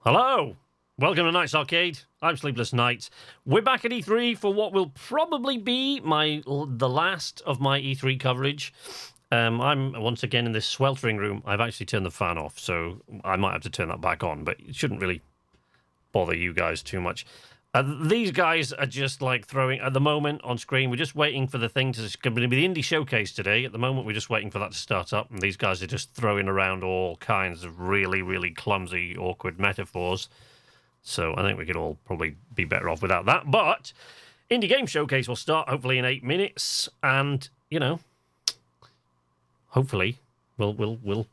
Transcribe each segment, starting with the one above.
Hello! Welcome to Night's Arcade. I'm Sleepless Night. We're back at E3 for what will probably be the last of my E3 coverage. I'm once again in this sweltering room. I've actually turned the fan off, so I might have to turn that back on, but it shouldn't really bother you guys too much. These guys are just like throwing, at the moment on screen, we're just waiting for the thing to, it's going to be the Indie Showcase today. At the moment, we're just waiting for that to start up, and these guys are just throwing around all kinds of really, really clumsy, awkward metaphors. So I think we could all probably be better off without that. But Indie Game Showcase will start hopefully in 8 minutes, and, you know, hopefully we'll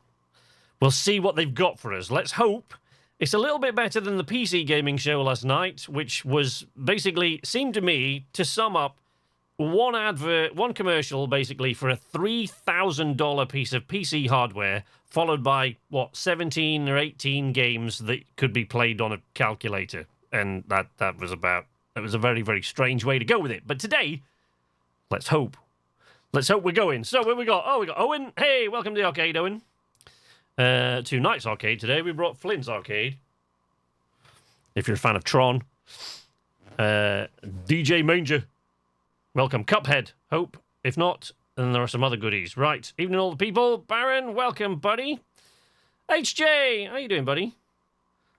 see what they've got for us. Let's hope it's a little bit better than the PC gaming show last night, which was basically, seemed to me, to sum up, one advert, one commercial, basically, for a $3,000 piece of PC hardware, followed by, 17 or 18 games that could be played on a calculator. And that was a very, very strange way to go with it. But today, let's hope. Let's hope we're going. So, what we got? Oh, we got Owen. Hey, welcome to the arcade, Owen. To Night's Arcade today, we brought Flint's Arcade. If you're a fan of Tron. DJ Manger. Welcome. Cuphead. Hope. If not, then there are some other goodies. Right. Evening, all the people. Baron, welcome, buddy. HJ, how you doing, buddy?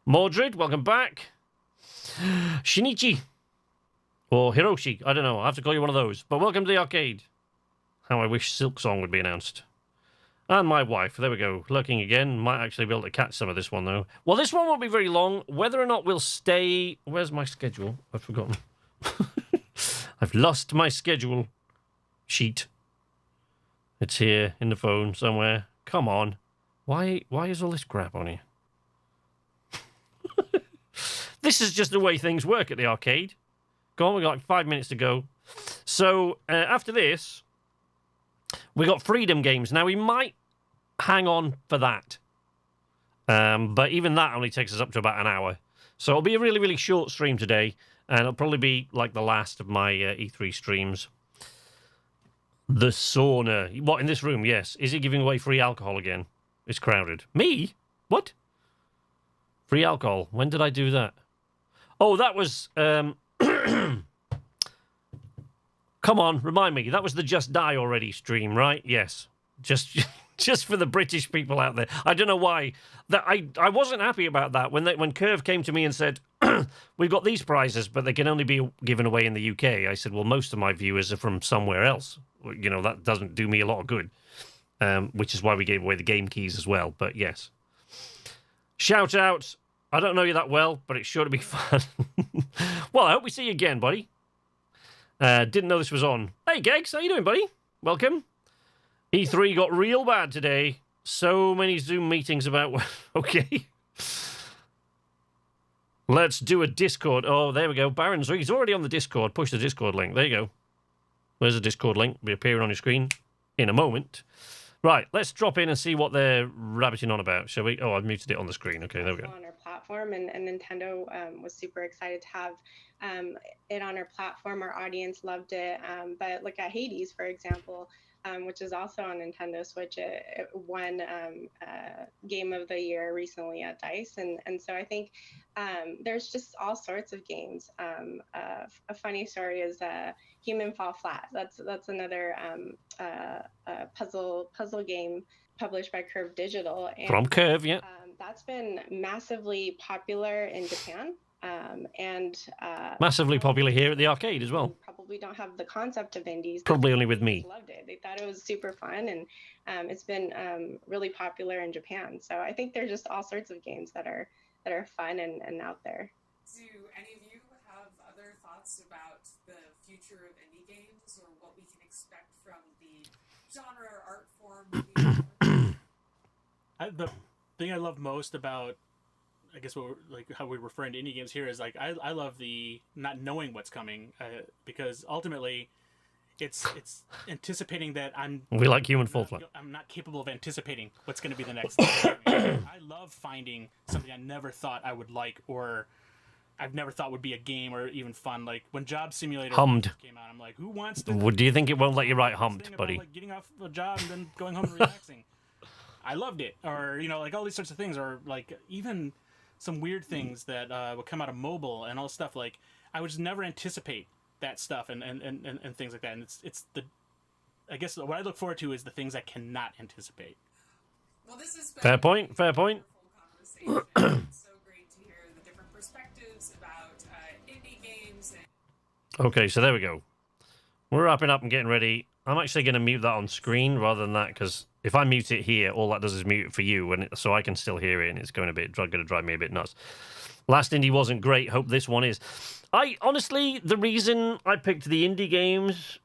Mordred, welcome back. Shinichi. Or Hiroshi. I don't know. I'll have to call you one of those. But welcome to the arcade. How I wish Silk Song would be announced. And my wife. There we go. Lurking again. Might actually be able to catch some of this one, though. Well, this one won't be very long. Whether or not we'll stay... Where's my schedule? I've forgotten. I've lost my schedule sheet. It's here in the phone somewhere. Come on. Why is all this crap on here? This is just the way things work at the arcade. Go on, we've got like 5 minutes to go. So, after this... we got Freedom Games. Now, we might hang on for that. But even that only takes us up to about an hour. So it'll be a really, really short stream today. And it'll probably be like the last of my E3 streams. The sauna. What, in this room? Yes. Is he giving away free alcohol again? It's crowded. Me? What? Free alcohol. When did I do that? Oh, that was... Come on, remind me. That was the Just Die Already stream, right? Yes. Just for the British people out there. I don't know why. That I wasn't happy about that. When Curve came to me and said, we've got these prizes, but they can only be given away in the UK. I said, well, most of my viewers are from somewhere else. You know, that doesn't do me a lot of good. Which is why we gave away the game keys as well. But yes. Shout out. I don't know you that well, but it's sure to be fun. Well, I hope we see you again, buddy. Didn't know this was on. Hey, Gegs, how you doing, buddy? Welcome. E3 got real bad today. So many Zoom meetings about... Okay. Let's do a Discord. Oh, there we go. Baron's... He's already on the Discord. Push the Discord link. There you go. There's the Discord link. It'll be appearing on your screen in a moment. Right, let's drop in and see what they're rabbiting on about, shall we? Oh, I've muted it on the screen. Okay, there we go. On our platform, and Nintendo was super excited to have it on our platform. Our audience loved it. But look at Hades, for example, which is also on Nintendo Switch. It won Game of the Year recently at DICE. And so I think there's just all sorts of games. A funny story is Human Fall Flat. That's another puzzle game published by Curve Digital. And, from Curve, yeah. That's been massively popular in Japan. Massively popular here at the arcade as well. Probably don't have the concept of indies. Probably only with me. Loved it. They thought it was super fun, and it's been really popular in Japan. So I think there's just all sorts of games that are fun and out there. Do any of you have other thoughts about the future of indie games, or what we can expect from the genre or art form? The thing I love most about, I guess, what we're, like how we're referring to indie games here is like I love the not knowing what's coming, because ultimately it's anticipating that we like Human Fall Flat. I'm not capable of anticipating what's going to be the next thing. I love finding something I never thought I would like, or I've never thought would be a game or even fun. Like when Job Simulator Hummed came out, I'm like, who wants to? Do you think it won't let you write Hummed, buddy? Like getting off a job and then going home and relaxing. I loved it, or like all these sorts of things, or like even some weird things that would come out of mobile and all stuff. Like I would just never anticipate that stuff and things like that. And it's the, I guess what I look forward to is the things I cannot anticipate. Well, this has been Fair point, fair a point. wonderful conversation. It's so great to hear the different perspectives about indie games. And Okay, so there we go. We're wrapping up and getting ready. I'm actually going to mute that on screen rather than that, because if I mute it here, all that does is mute it for you, and so I can still hear it, and it's going to drive me a bit nuts. Last indie wasn't great. Hope this one is. I honestly, the reason I picked the indie games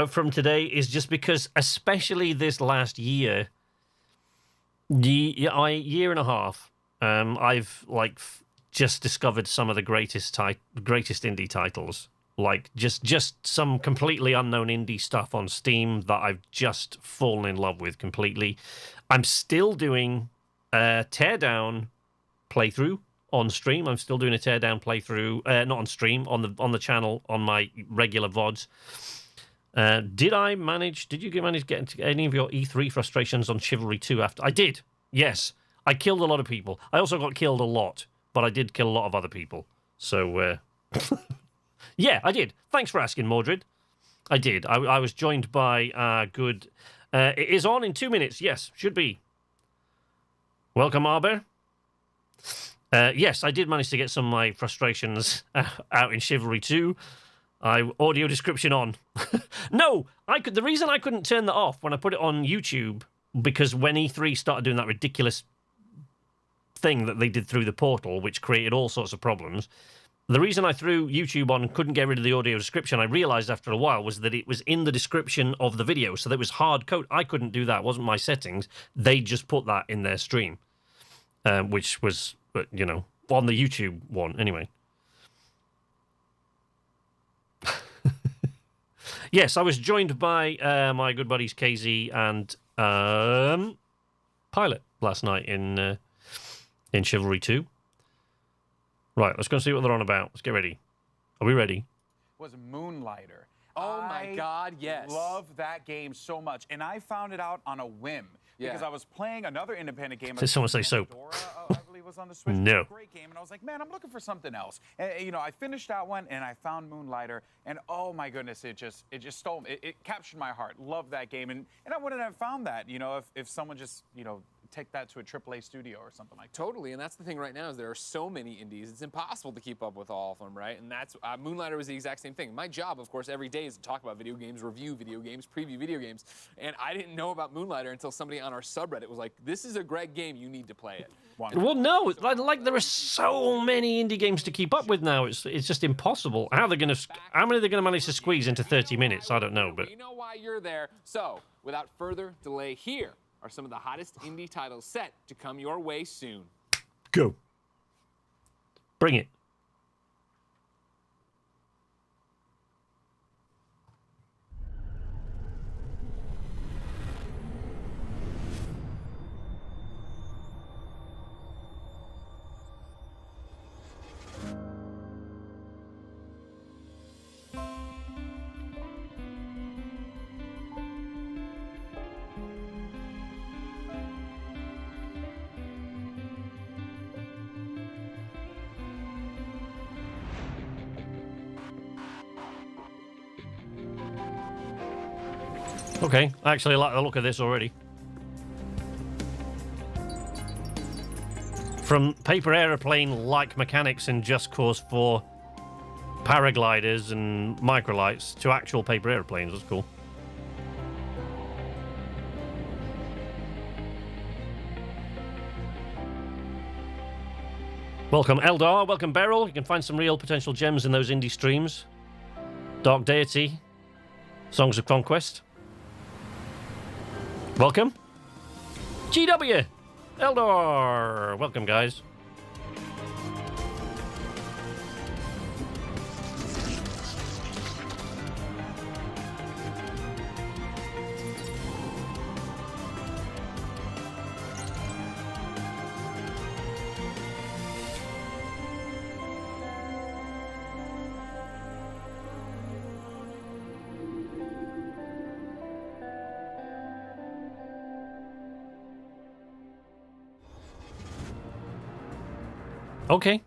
from today is just because, especially this last year, year and a half, I've just discovered some of the greatest indie titles. Like just some completely unknown indie stuff on Steam that I've just fallen in love with completely. I'm still doing a teardown playthrough on stream. I'm still doing a teardown playthrough, not on stream, on the channel, on my regular VODs. Did you manage to get into any of your E3 frustrations on Chivalry 2 after? I did. Yes. I killed a lot of people. I also got killed a lot, but I did kill a lot of other people. So, yeah, I did. Thanks for asking, Mordred. I did. I was joined by good... it is on in 2 minutes. Yes, should be. Welcome, Arber. Yes, I did manage to get some of my frustrations out in Chivalry 2. Audio description on. No, the reason I couldn't turn that off when I put it on YouTube, because when E3 started doing that ridiculous thing that they did through the portal, which created all sorts of problems, the reason I threw YouTube on and couldn't get rid of the audio description, I realized after a while, was that it was in the description of the video, so that was hard code. I couldn't do that. It wasn't my settings. They just put that in their stream, which was, on the YouTube one anyway. Yes, I was joined by my good buddies KZ and Pilot last night in Chivalry 2. Right, let's go and see what they're on about. Let's get ready. Are we ready? Was Moonlighter. Oh my God, yes. I love that game so much, and I found it out on a whim because I was playing another independent game. Did someone say soap? Dora, I believe was on the Switch. No. It was a great game, and I was like, man, I'm looking for something else. And, I finished that one, and I found Moonlighter, and oh my goodness, it just stole me. It captured my heart. Love that game, and I wouldn't have found that, if someone just, take that to a AAA studio or something like that. Totally, and that's the thing right now is there are so many indies, it's impossible to keep up with all of them, right? And that's, Moonlighter was the exact same thing. My job, of course, every day is to talk about video games, review video games, preview video games, and I didn't know about Moonlighter until somebody on our subreddit was like, this is a great game, you need to play it. Well, no, there are so many indie games to keep up with now. It's just impossible. How many are they gonna manage to squeeze into 30 minutes? I don't know, but We know why you're there. So, without further delay, here are some of the hottest indie titles set to come your way soon. go. Bring it. Okay, I actually like the look of this already. From paper aeroplane-like mechanics in Just Cause 4 paragliders and microlights to actual paper airplanes, that's cool. Welcome Eldar, welcome Beryl. You can find some real potential gems in those indie streams. Dark Deity, Songs of Conquest. Welcome. GW. Eldar. Welcome, guys. Okay.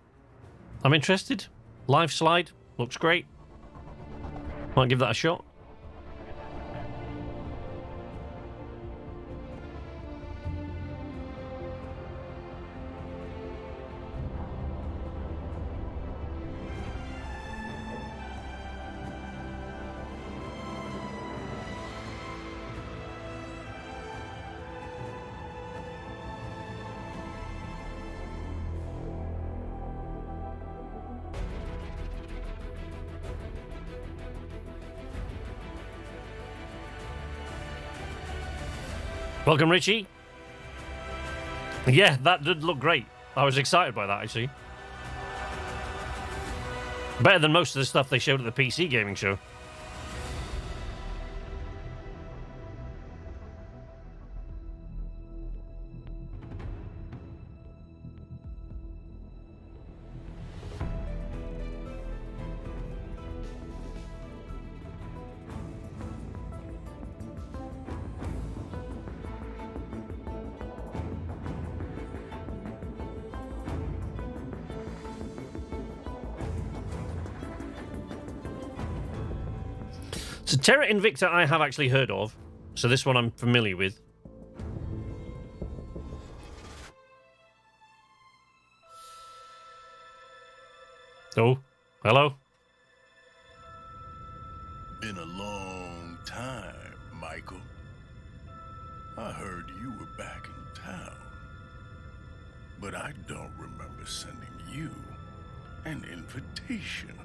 I'm interested. Live slide. Looks great. Might give that a shot. Welcome, Richie. Yeah, that did look great. I was excited by that, actually. Better than most of the stuff they showed at the PC gaming show. So Terra Invicta I have actually heard of, so this one I'm familiar with. Oh, hello? Been a long time, Michael. I heard you were back in town. But I don't remember sending you an invitation.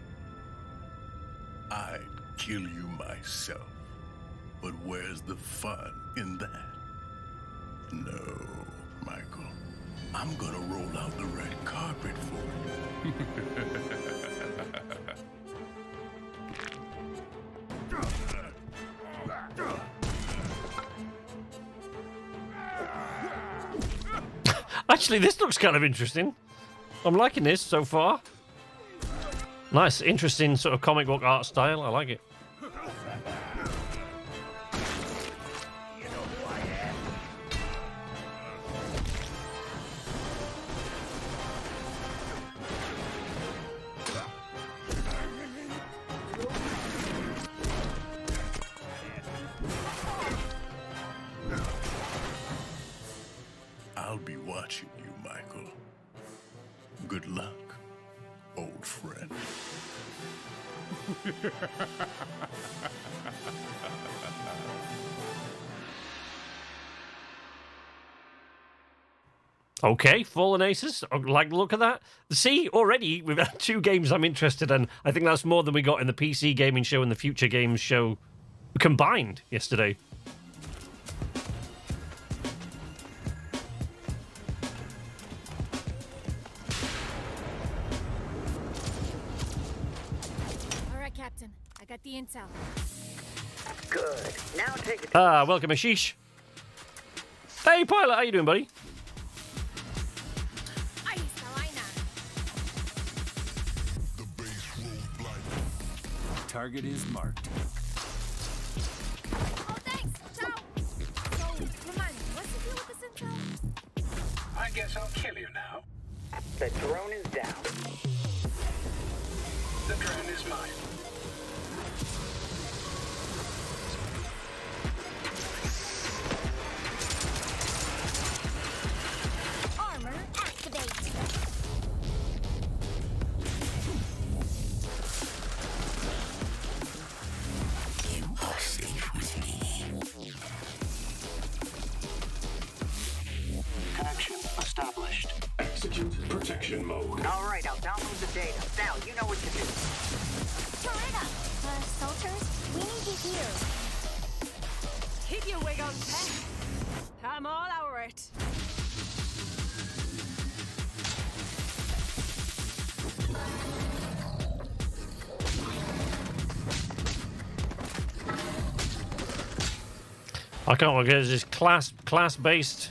I'd kill you myself. But where's the fun in that? No, Michael. I'm gonna roll out the red carpet for you. Actually, this looks kind of interesting. I'm liking this so far. Nice, interesting sort of comic book art style. I like it. I'll be watching you, Michael. Good luck, old friend. Okay, Fallen Aces. I like the look of that. See, already we've had 2 games I'm interested in. I think that's more than we got in the PC gaming show and the Future Games show combined yesterday. All right, Captain. I got the intel. Good. Now take it. Welcome, Ashish. Hey, Pilot, how you doing, buddy? Ahí está vaina. The base road Target is marked. Oh, thanks. Ciao. So, remind me, what's the deal with this intel? I guess I'll kill you now. The drone is down. The drone is mine. Armor activate. You are safe with me. Connection established. Execute protection mode. All right, I'll download the data. Now, you know what to do. Toretta. Soldiers, we need you here. Keep your wig on tight. I'm all over it. I can't work. Is this class-based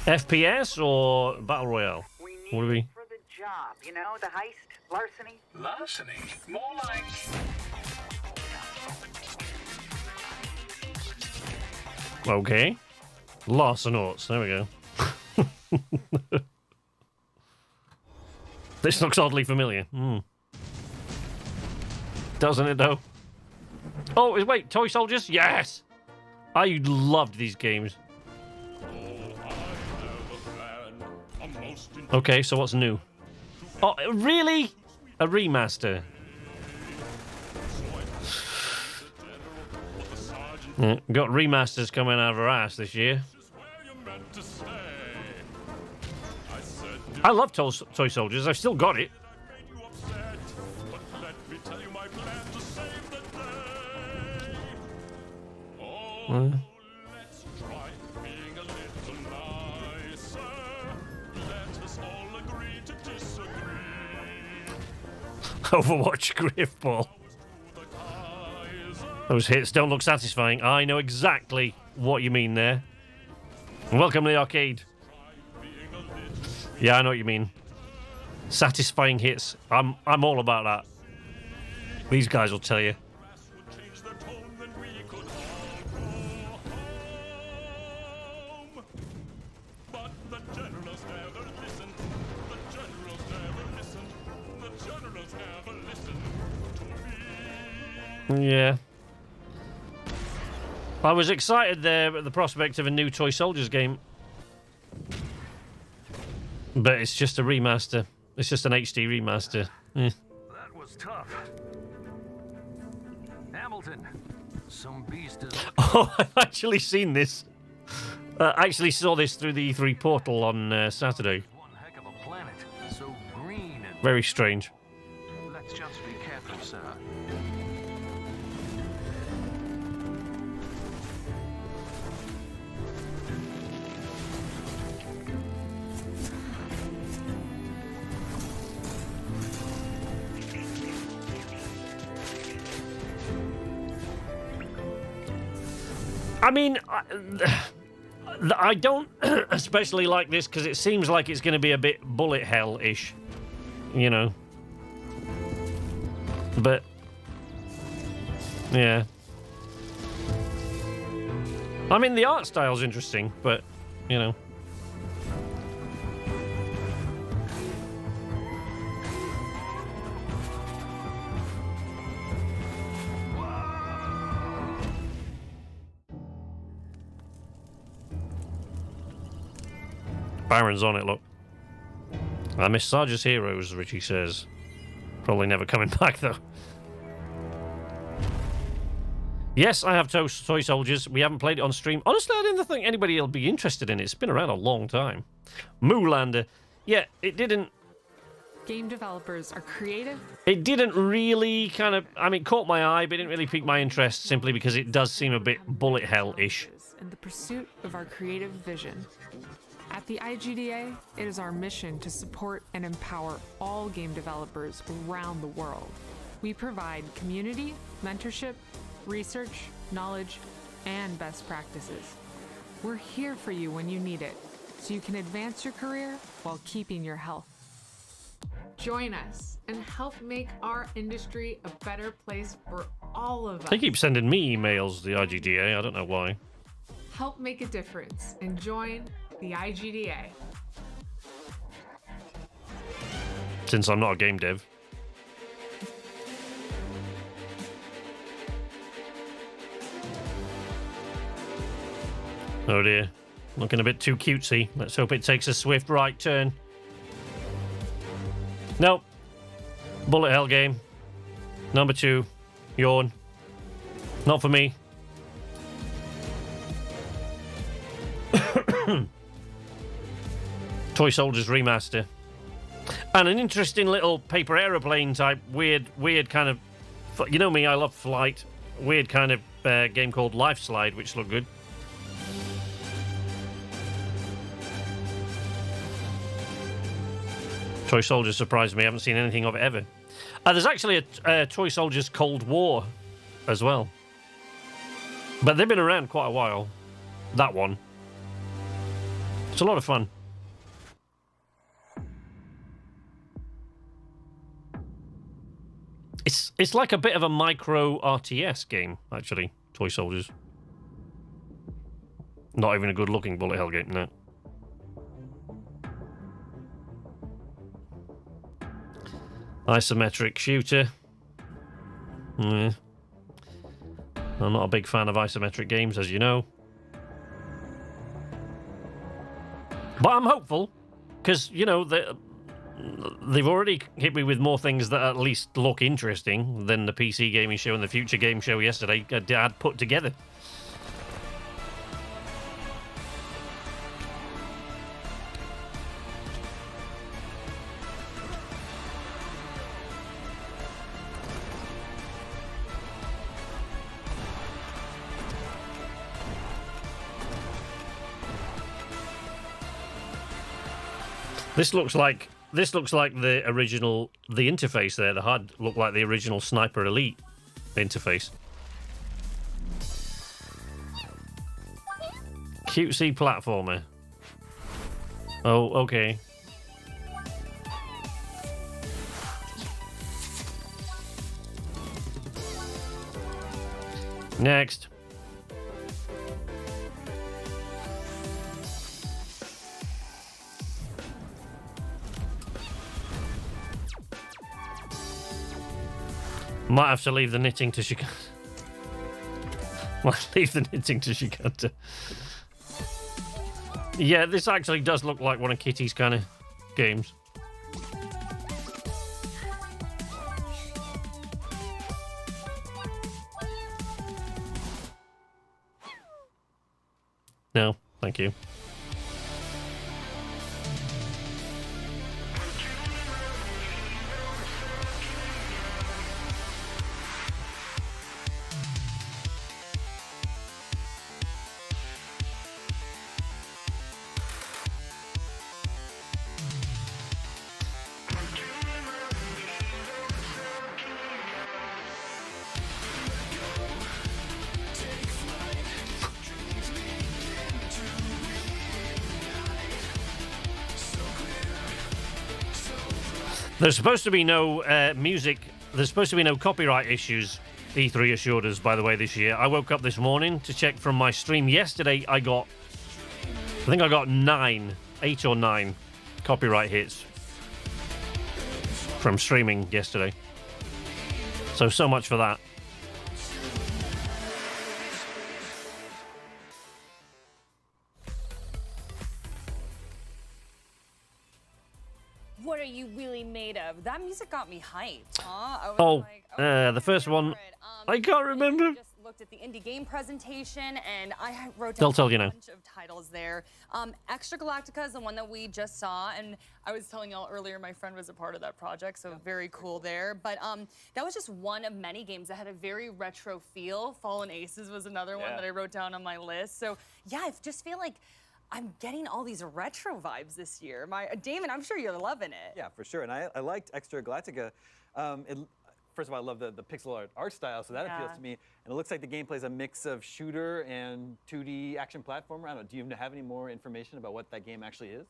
FPS or Battle Royale? We What do need we- it for the job. You know, the heist, larceny. Larceny? More like... Okay. Larcenauts. There we go. This looks oddly familiar. Doesn't it, though? Oh, wait, Toy Soldiers? Yes! I loved these games. Okay, so what's new? Oh, really? A remaster? Yeah, got remasters coming out of our ass this year. I love Toy Soldiers. I've still got it. Overwatch Griffball. Those hits don't look satisfying. I know exactly what you mean there. Welcome to the arcade. Yeah, I know what you mean. Satisfying hits. I'm all about that. These guys will tell you. Yeah. I was excited there at the prospect of a new Toy Soldiers game. But it's just a remaster. It's just an HD remaster. Eh. That was tough. Hamilton, some beast is... Oh, I've actually seen this. I actually saw this through the E3 portal on Saturday. One heck of a planet, so green and... Very strange. Let's just be careful, sir. I mean, I don't especially like this because it seems like it's going to be a bit bullet hell-ish, you know. But, yeah. I mean, the art style's interesting, but, you know. Baron's on it, look. I miss Sarge's Heroes, Richie says. Probably never coming back, though. Yes, I have Toy Soldiers. We haven't played it on stream. Honestly, I didn't think anybody will be interested in it. It's been around a long time. Moolander. Yeah, it didn't... Game developers are creative. It didn't really kind of... I mean, it caught my eye, but it didn't really pique my interest simply because it does seem a bit bullet hell-ish. In the pursuit of our creative vision. At the IGDA, it is our mission to support and empower all game developers around the world. We provide community, mentorship, research, knowledge, and best practices. We're here for you when you need it, so you can advance your career while keeping your health. Join us and help make our industry a better place for all of us. They keep sending me emails, the IGDA. I don't know why. Help make a difference and join the IGDA. Since I'm not a game dev. Oh dear. Looking a bit too cutesy. Let's hope it takes a swift right turn. Nope. Bullet hell game. Number 2. Yawn. Not for me. Toy Soldiers remaster. And an interesting little paper aeroplane type weird kind of... You know me, I love flight. Weird kind of game called Life Slide, which looked good. Toy Soldiers surprised me. I haven't seen anything of it ever. There's actually a Toy Soldiers Cold War as well. But they've been around quite a while. That one. It's a lot of fun. It's like a bit of a micro RTS game, actually, Toy Soldiers. Not even a good-looking bullet hell game, no. Isometric shooter. Yeah. I'm not a big fan of isometric games, as you know. But I'm hopeful, because, you know, they've already hit me with more things that at least look interesting than the PC gaming show and the Future Game Show yesterday had put together. This looks like the original, the interface there. The HUD looked like the original Sniper Elite interface. Cutesy platformer. Oh, okay. Next. Might have to leave the knitting to Shikata. Might leave the knitting to Shikata. Yeah, this actually does look like one of Kitty's kind of games. No, thank you. There's supposed to be no music. There's supposed to be no copyright issues. E3 assured us, by the way, this year. I woke up this morning to check from my stream. Yesterday, I think I got 8 or 9 copyright hits from streaming yesterday. So much for that. What are you really made of? That music got me hyped, huh? I was the first one, I can't remember. Just looked at the indie game presentation, and I wrote They'll down tell you a now. bunch of titles there. Extra Galactica is the one that we just saw, and I was telling y'all earlier, my friend was a part of that project, so very cool there. But that was just one of many games that had a very retro feel. Fallen Aces was another one that I wrote down on my list. So yeah, I just feel like I'm getting all these retro vibes this year. Damon, I'm sure you're loving it. Yeah, for sure. And I liked Extra Galactica. First of all, I love the pixel art style, so that appeals to me. And it looks like the gameplay is a mix of shooter and 2D action platformer. I don't know, do you have any more information about what that game actually is?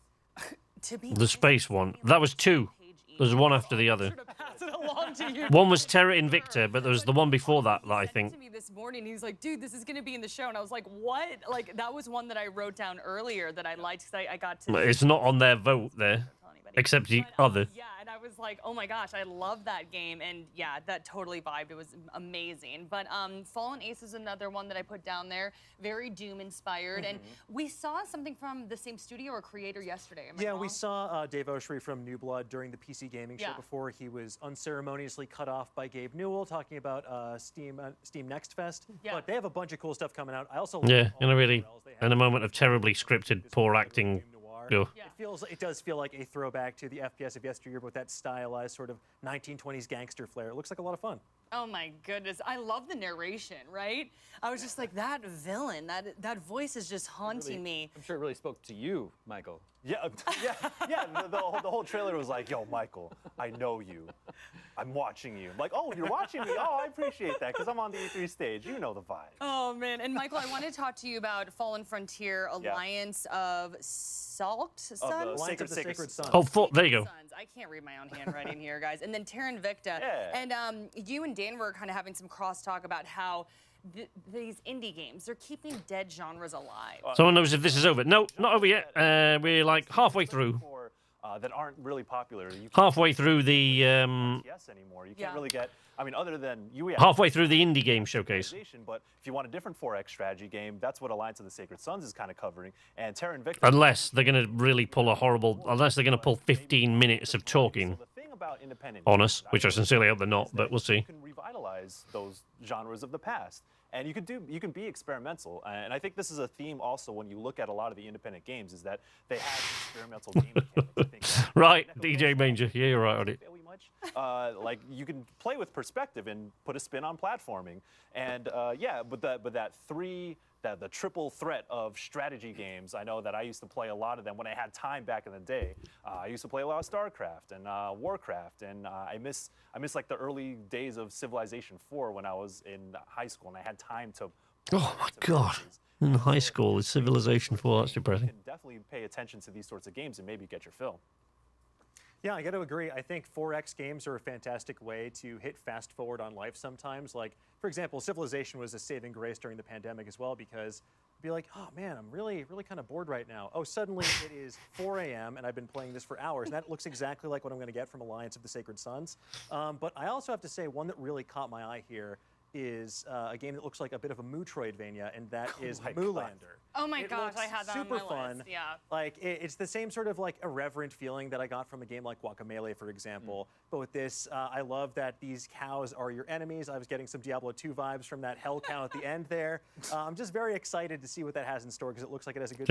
The space one. That was 2. There's one after the other. One was Terra Invicta, but there was the one before that I think. To me this morning, he was like, "Dude, this is gonna be in the show," and I was like, "What?" Like that was one that I wrote down earlier that I liked because I got to. It's not on their vote there, except the other. Yeah, and I was like, "Oh my gosh, I love that game," and yeah, that totally vibed. It was amazing. But Fallen Ace is another one that I put down there, very Doom inspired, and we saw something from the same studio or creator yesterday. Am I wrong? We saw Dave Oshry from New Blood during the PC Gaming Show before he was unceremoniously cut off by Gabe Newell talking about Steam Next Fest. But they have a bunch of cool stuff coming out. I also in a moment of terribly scripted, poor acting. It does feel like a throwback to the FPS of yesteryear, but with that stylized sort of 1920s gangster flair. It looks like a lot of fun. Oh my goodness, I love the narration, right? I was just like, that villain, that voice is just haunting me. I'm sure it really spoke to you, Michael. Yeah. The whole trailer was like, "Yo, Michael, I know you. I'm watching you." I'm like, "Oh, you're watching me? Oh, I appreciate that because I'm on the E3 stage. You know the vibe." Oh man, and Michael, I want to talk to you about Fallen Frontier Alliance of Salt Sons. Sacred Sons. Oh, there you go. I can't read my own handwriting here, guys. And then Terra Invicta. And you and Dan were kind of having some crosstalk about how these indie games, they're keeping dead genres alive. Someone knows if this is over. No, not over yet. We're like halfway through. that aren't really popular. You Halfway through the yes anymore. You can't really get. I mean, other than you. halfway through the indie game showcase. But if you want a different 4X strategy game, that's what Alliance of the Sacred Sons is kind of covering. And Terra Invicta. Unless they're going to really pull a horrible, unless they're going to pull 15 minutes of talking on us, which I sincerely hope they're not, but we'll see. You can revitalize those genres of the past. And you can be experimental. And I think this is a theme also when you look at a lot of the independent games, is that they have experimental game mechanics. Right, DJ Manger. Yeah, you're right on it. Like you can play with perspective and put a spin on platforming. And but the triple threat of strategy games, I know that I used to play a lot of them when I had time back in the day. I used to play a lot of StarCraft and Warcraft, and I miss like the early days of Civilization 4 when I was in high school and I had time to. Oh my God! In high school, it's Civilization 4. That's depressing. You can definitely pay attention to these sorts of games and maybe get your fill. Yeah, I got to agree. I think 4X games are a fantastic way to hit fast forward on life sometimes. Like, for example, Civilization was a saving grace during the pandemic as well, because be like, oh man, I'm really kind of bored right now. Oh, suddenly it is 4 a.m. and I've been playing this for hours. And that looks exactly like what I'm going to get from Alliance of the Sacred Sons. But I also have to say, one that really caught my eye here is a game that looks like a bit of a Mootroidvania, and that is Moolander. Oh my gosh, I had that on my super fun. list. Yeah. Like it's the same sort of like irreverent feeling that I got from a game like Guacamelee, for example. But with this, I love that these cows are your enemies. I was getting some Diablo 2 vibes from that hell cow at the end there. I'm just very excited to see what that has in store, because it looks like it has a good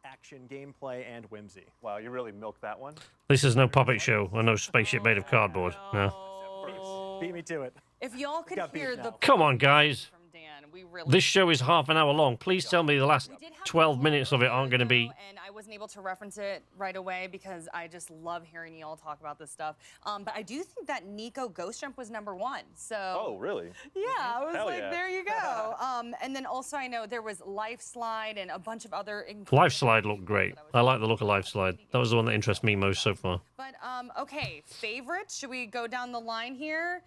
action, gameplay, and whimsy. Wow, you really milked that one. This is no puppet show or no spaceship made of cardboard. No. Beat me to it. If y'all could hear the Come on, guys. from Dan, we really This show is half an hour long. Please tell me the last 12 minutes of it aren't going to be. and I wasn't able to reference it right away because I just love hearing y'all talk about this stuff. But I do think that Nico Ghost Jump was #1. So. Oh, really? Yeah, I was Hell like, yeah. there you go. And then also I know there was Life Slide and a bunch of other. Life Slide looked great. I like the look of Life Slide. That was the one that interests me most so far. But okay, favorites. Should we go down the line here?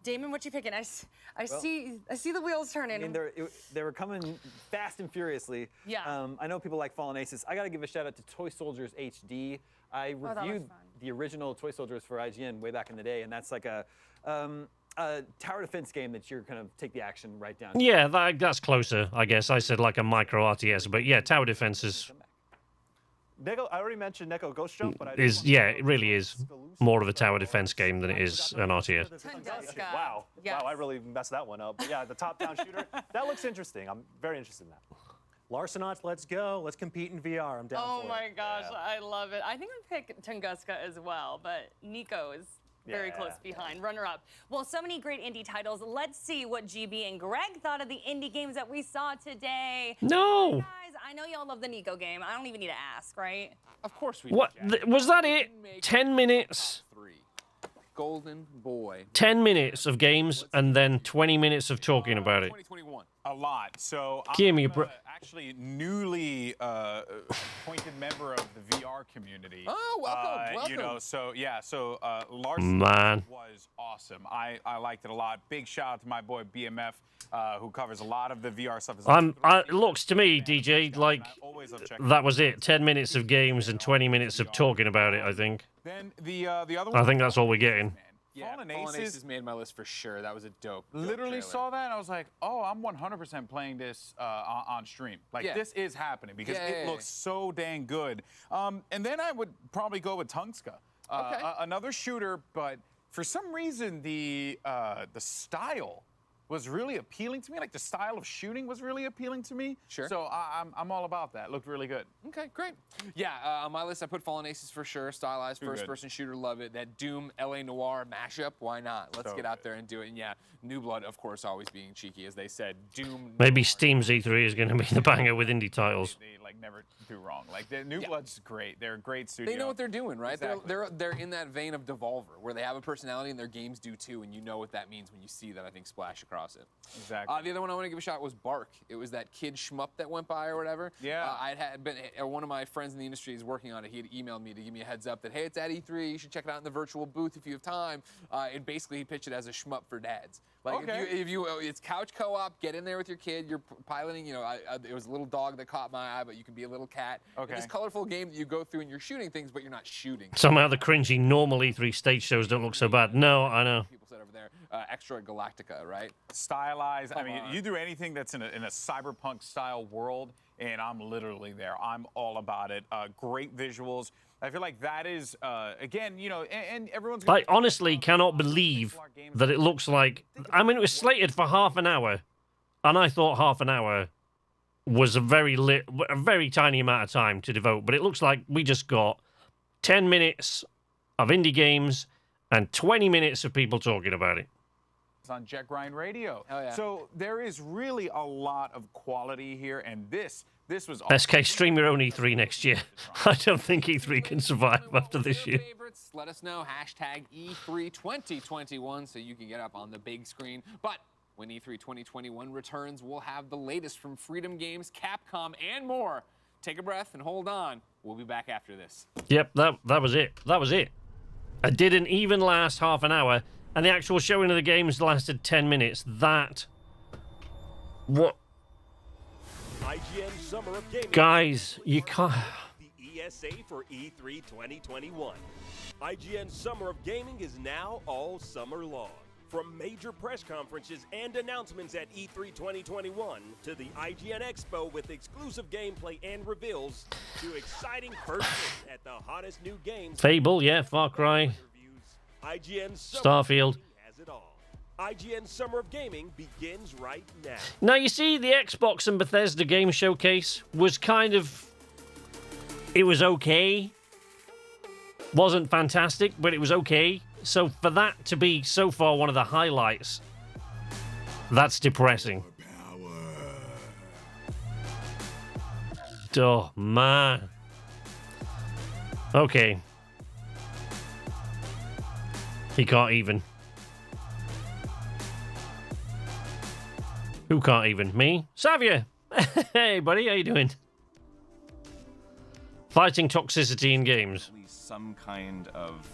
Damon, what you picking? I see the wheels turning. I mean, they were coming fast and furiously. Yeah. I know people like Fallen Aces. I got to give a shout out to Toy Soldiers HD. I reviewed the original Toy Soldiers for IGN way back in the day, and that's like a tower defense game that you're kind of take the action right down. Yeah, that's closer, I guess. I said like a micro RTS, but yeah, tower defense is. Neko, I already mentioned Neko Ghost Jump, but It really is more of a tower defense game than it is an RTS. Wow. Wow, I really messed that one up. But yeah, the top-down shooter, that looks interesting. I'm very interested in that. Larcenauts, let's go. Let's compete in VR. I'm down for it. Oh my gosh, I love it. I think I'd pick Tunguska as well, but Nico is very close behind, runner-up. Well, so many great indie titles. Let's see what GB and Greg thought of the indie games that we saw today. No! Hey guys, I know y'all love the Nico game. I don't even need to ask, right? Of course we What? Was that it? 10 minutes? Golden boy. 10 minutes of games and then 20 minutes of talking about it. 2021. A lot. So Give me a actually newly appointed member of the VR community. Oh, welcome. You know, so yeah, so Larson was awesome. I liked it a lot. Big shout out to my boy BMF, who covers a lot of the VR stuff. It looks to me, DJ, like that was it. 10 minutes of games and 20 minutes of talking about it, I think. Then the other one. I think that's all we're getting. Yeah, Fallen Aces made my list for sure. That was a dope. Literally saw that and I was like, oh, I'm 100% playing this on stream. Like this is happening because it looks so dang good. And then I would probably go with Tungska, another shooter, but for some reason the style was really appealing to me. Like the style of shooting was really appealing to me. Sure. So I'm all about that. Looked really good. Okay, great. Yeah, on my list I put Fallen Aces for sure. Stylized first-person shooter, love it. That Doom LA Noire mashup, why not? Let's get out there and do it. And yeah, New Blood, of course, always being cheeky, as they said. Doom. Maybe Steam's E3 is going to be the banger with indie titles. They like never do wrong. Like the New Blood's great. They're a great studio. They know what they're doing, right? Exactly. They're in that vein of Devolver, where they have a personality and their games do too, and you know what that means when you see that, I think, splash across across it. Exactly. The other one I want to give a shot was Bark. It was that kid shmup that went by or whatever. Yeah. One of my friends in the industry is working on it. He had emailed me to give me a heads up that, hey, it's at E3. You should check it out in the virtual booth if you have time. And basically, he pitched it as a shmup for dads. Like, if you it's couch co-op, get in there with your kid. You're piloting, it was a little dog that caught my eye, but you can be a little cat. Okay. It's this colorful game that you go through and you're shooting things, but you're not shooting. Somehow the cringy normal E3 stage shows don't look so bad. No, I know. People said over there, Extra Galactica, right? Stylized. Come I mean, on. you do anything that's in a cyberpunk style world, and I'm literally there. I'm all about it. Great visuals. I feel like that is, again, and everyone's I honestly cannot believe that it looks like... I mean, it was slated for half an hour, and I thought half an hour was a very tiny amount of time to devote, but it looks like we just got 10 minutes of indie games and 20 minutes of people talking about it. It's on Jet Grind Radio. Oh, yeah. So there is really a lot of quality here, and this was SK, stream your own E3 next year. I don't think E3 can survive after this year. Favorites, let us know. Hashtag E3 2021 so you can get up on the big screen. But when E3 2021 returns, we'll have the latest from Freedom Games, Capcom, and more. Take a breath and hold on. We'll be back after this. Yep, that was it. That was it. It didn't even last half an hour, and the actual showing of the games lasted 10 minutes. What? IGN Summer of Gaming. Guys, you can't... The ESA for E3 2021. IGN Summer of Gaming is now all summer long. From major press conferences and announcements at E3 2021 to the IGN Expo with exclusive gameplay and reveals to exciting first looks at the hottest new games. Fable, yeah, Far Cry, IGN Starfield. has it all. IGN Summer of Gaming begins right now. Now, you see, the Xbox and Bethesda Game Showcase was kind of... It was okay. Wasn't fantastic, but it was okay. So for that to be so far one of the highlights, that's depressing. Oh, man. Okay. He can't even. Who can't even? Me? Savia! Hey, buddy, how you doing? Fighting toxicity in games. Some kind of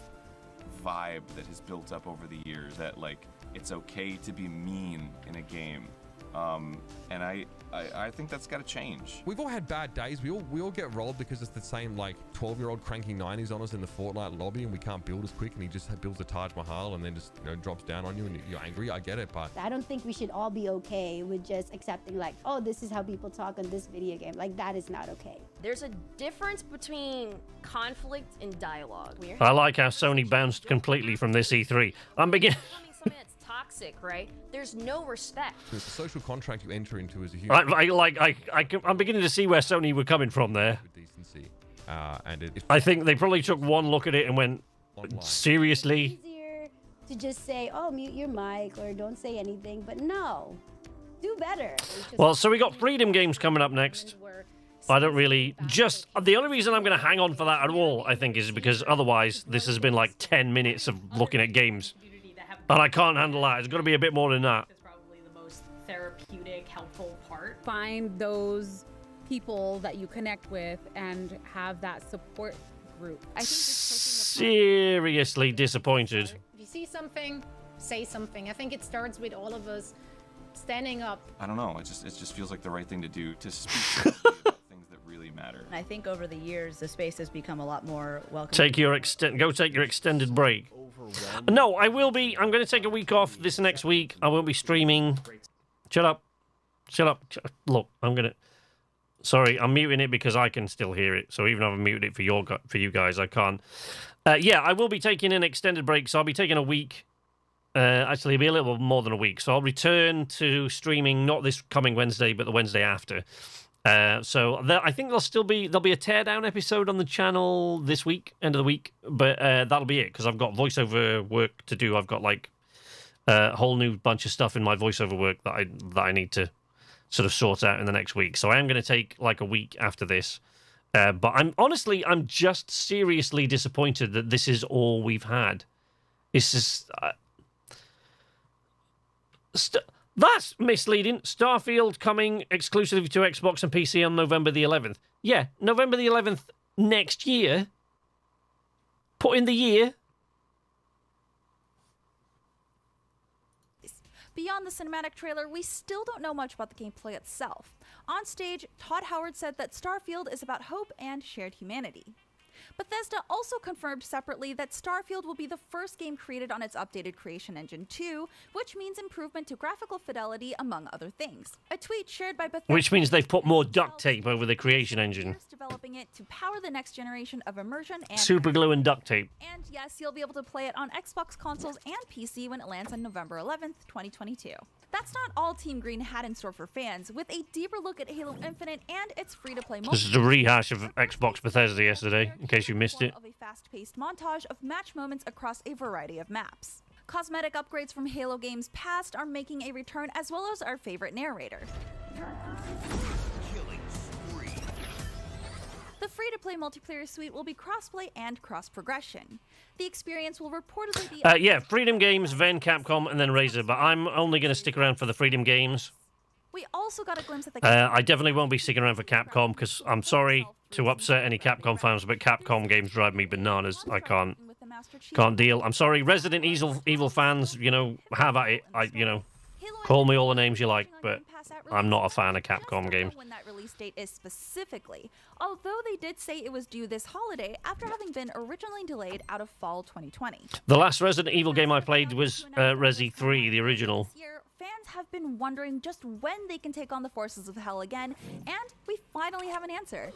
vibe that has built up over the years that, like, it's okay to be mean in a game. And I think that's got to change. We've all had bad days. We all get rolled because it's the same, like, 12-year-old cranking 90s on us in the Fortnite lobby, and we can't build as quick, and he just builds a Taj Mahal and then just, drops down on you and you're angry. I get it, but I don't think we should all be okay with just accepting, like, oh, this is how people talk on this video game. Like, that is not okay. There's a difference between conflict and dialogue. I like how Sony bounced completely from this E3. I'm beginning... Something that's toxic, right? There's no respect. it's a social contract you enter into as a human. I'm beginning to see where Sony were coming from there. Decency. And I think they probably took one look at it and went, seriously? Easier to just say, oh, mute your mic or don't say anything, but no, do better. Well, so we got Freedom Games coming up next. I don't really... The only reason I'm going to hang on for that at all, I think, is because otherwise this has been like 10 minutes of looking at games. And I can't handle that. It's got to be a bit more than that. It's probably the most therapeutic, helpful part. Find those people that you connect with and have that support group. I think just Seriously disappointed. if you see something, say something. I think it starts with all of us standing up. I don't know. It just feels like the right thing to do to speak about things that really matter. I think over the years, the space has become a lot more welcoming. Go take your extended break. No, I will be. I'm going to take a week off this next week. I won't be streaming. Shut up. Look, I'm going to... Sorry, I'm muting it because I can still hear it. So even though I've muted it for you guys, I can't. Yeah, I will be taking an extended break. So I'll be taking a week. Actually, it'll be a little more than a week. So I'll return to streaming not this coming Wednesday, but the Wednesday after. I think there'll be a teardown episode on the channel this week, end of the week, but that'll be it because I've got voiceover work to do. I've got like a whole new bunch of stuff in my voiceover work that I need to sort of sort out in the next week. So I am going to take like a week after this. But I'm just seriously disappointed that this is all we've had. It's just That's misleading. Starfield coming exclusively to Xbox and PC on November the 11th. Yeah, November the 11th next year. Put in the year. Beyond the cinematic trailer, we still don't know much about the gameplay itself. On stage, Todd Howard said that Starfield is about hope and shared humanity. Bethesda also confirmed separately that Starfield will be the first game created on its updated Creation Engine 2, which means improvement to graphical fidelity, among other things. A tweet shared by Bethesda... Which means they've put more duct tape over the Creation Engine. ...developing it to power the next generation of immersion and... Super glue and duct tape. And yes, you'll be able to play it on Xbox consoles and PC when it lands on November 11th, 2022. That's not all Team Green had in store for fans, with a deeper look at Halo Infinite and its free-to-play multiplayer. This is a rehash of Xbox Bethesda yesterday, in case you missed it. ...of a fast-paced montage of match moments across a variety of maps. Cosmetic upgrades from Halo games past are making a return, as well as our favorite narrator. The free-to-play multiplayer suite will be crossplay and cross-progression. The experience will reportedly be... yeah, Freedom Games, then Capcom, and then Razer, but I'm only going to stick around for the Freedom Games. We also got a glimpse at the... I definitely won't be sticking around for Capcom, because I'm sorry to upset any Capcom fans, but Capcom games drive me bananas. I can't deal. I'm sorry, Resident Evil fans, you know, have at it. Call me all the names you like, but I'm not a fan of Capcom games. When that release date is specifically, although they did say it was due this holiday after having been originally delayed out of fall 2020. The last Resident Evil game I played was Resi 3, the original. Fans have been wondering just when they can take on the forces of hell again, and we finally have an answer.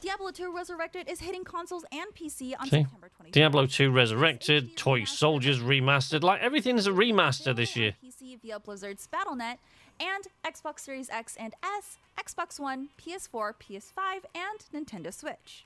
Diablo 2 Resurrected is hitting consoles and PC on September 20th. Diablo 2 Resurrected, Toy Soldiers Remastered, like everything's a remaster this year. PC via Blizzard's Battle.net, and Xbox Series X and S, Xbox One, PS4, PS5, and Nintendo Switch.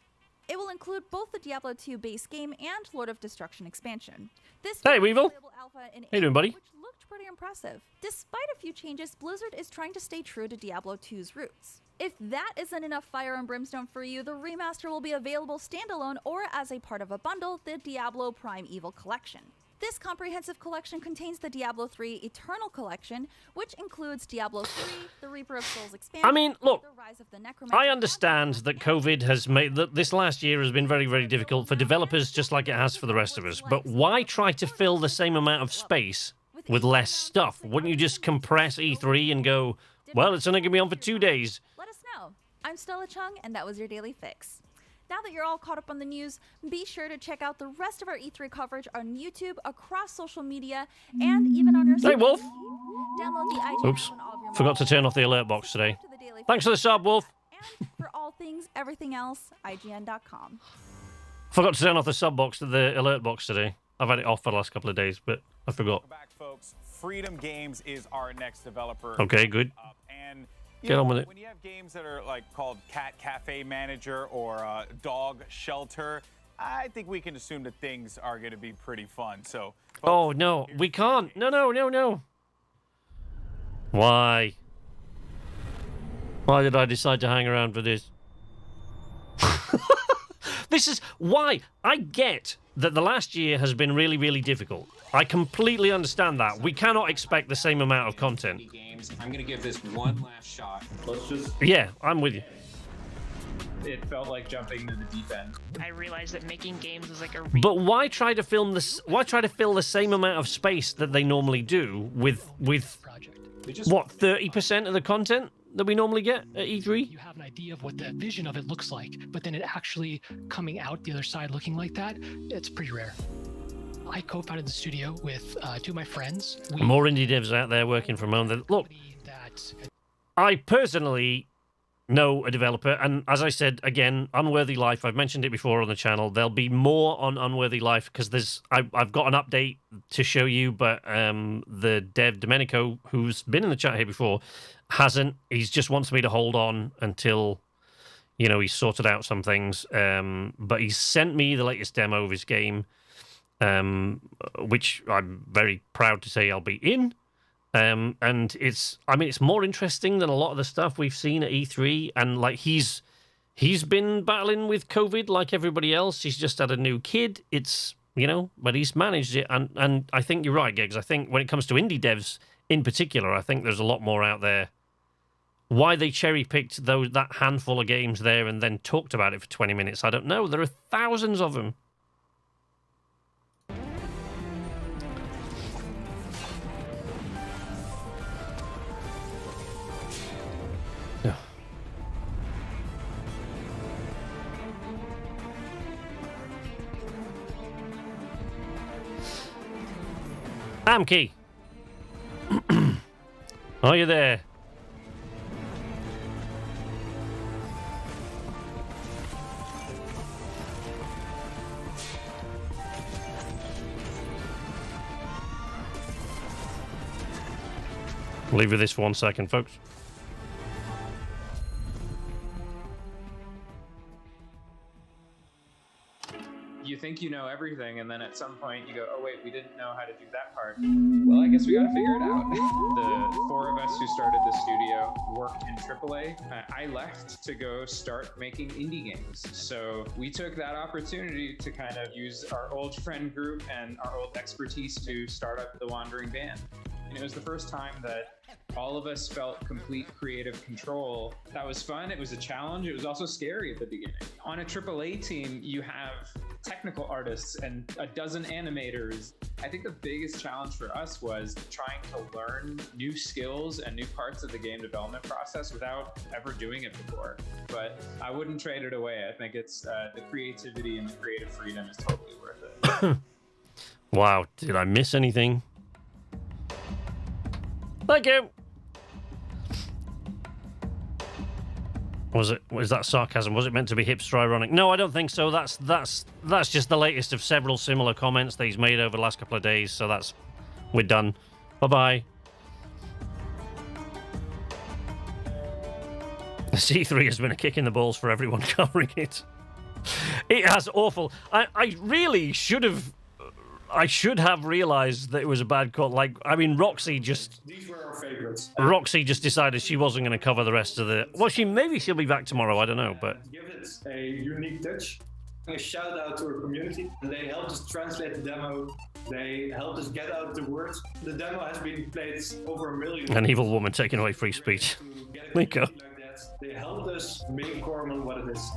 It will include both the Diablo 2 base game and Lord of Destruction expansion. This Hey, Weevil. Alpha in How you doing, buddy? Which looked pretty impressive. Despite a few changes, Blizzard is trying to stay true to Diablo 2's roots. If that isn't enough fire and brimstone for you, the remaster will be available standalone or as a part of a bundle, the Diablo Prime Evil Collection. This comprehensive collection contains the Diablo 3 Eternal Collection, which includes Diablo 3, the Reaper of Souls expansion, I mean, look, the Rise of the Necromancer. I understand that COVID has made that this last year has been very, very difficult for developers, just like it has for the rest of us. But why try to fill the same amount of space with less stuff? Wouldn't you just compress E3 and go, well, it's only going to be on for 2 days? Let us know. I'm Stella Chung, and that was your Daily Fix. Now that you're all caught up on the news, be sure to check out the rest of our E3 coverage on YouTube, across social media, and even on our... Hey, Wolf! Download the IGDA Oops. on all of your Forgot to turn off the alert box today. Thanks for the sub, Wolf. And for all things, everything else, IGN.com. Forgot to turn off the sub box to the alert box today. I've had it off for the last couple of days, but I forgot. Welcome back, folks. Freedom Games is our next developer. Okay, good. And Get on with it. When you have games that are like called Cat Cafe Manager or Dog Shelter, I think we can assume that things are going to be pretty fun. So. Oh no, we can't. No. Why? Why did I decide to hang around for this? This is why I get that the last year has been really, really difficult. I completely understand that. We cannot expect the same amount of content. I'm going to give this one last shot. Let's just... Yeah, I'm with you. It felt like jumping into the deep end. I realized that making games was like a... But why try to film this? Why try to fill the same amount of space that they normally do with what, 30% of the content that we normally get at E3? You have an idea of what the vision of it looks like, but then it actually coming out the other side looking like that, it's pretty rare. I co-founded the studio with two of my friends. More indie devs out there working from home. Look, I personally know a developer, and as I said, again, Unworthy Life, I've mentioned it before on the channel. There'll be more on Unworthy Life, because I've got an update to show you, but the dev, Domenico, who's been in the chat here before, hasn't. He just wants me to hold on until, you know, he's sorted out some things. But he's sent me the latest demo of his game, which I'm very proud to say I'll be in. And it's more interesting than a lot of the stuff we've seen at E3. And like he's been battling with COVID like everybody else. He's just had a new kid. It's, you know, but he's managed it. And I think you're right, Gigs. I think when it comes to indie devs, in particular, I think there's a lot more out there. Why they cherry-picked that handful of games there and then talked about it for 20 minutes, I don't know. There are thousands of them. Amkey! Are you there? Leave with this for 1 second, folks. You think you know everything, and then at some point you go, oh wait, we didn't know how to do that part. Well, I guess we gotta figure it out. The 4 of us who started the studio worked in AAA. I left to go start making indie games. So we took that opportunity to kind of use our old friend group and our old expertise to start up the Wandering Band. And it was the first time that all of us felt complete creative control. That was fun. It was a challenge. It was also scary at the beginning. On a AAA team, you have technical artists and a dozen animators. I think the biggest challenge for us was trying to learn new skills and new parts of the game development process without ever doing it before. But I wouldn't trade it away. I think it's the creativity and the creative freedom is totally worth it. Wow, did I miss anything? Thank you. Was that sarcasm? Was it meant to be hipster ironic? No, I don't think so. That's just the latest of several similar comments that he's made over the last couple of days. So we're done. Bye-bye. C3 has been a kick in the balls for everyone covering it. It has awful. I really should have. I should have realized that it was a bad call. Like, I mean, Roxy just... These were our favorites. Roxy just decided she wasn't going to cover the rest of the... Well, maybe she'll be back tomorrow, I don't know, but... Give it a unique touch. A shout out to our community. They helped us translate the demo. They helped us get out the words. The demo has been played over 1 million. An evil woman taking away free speech. Nico. Like that. They helped us make Corman what it is.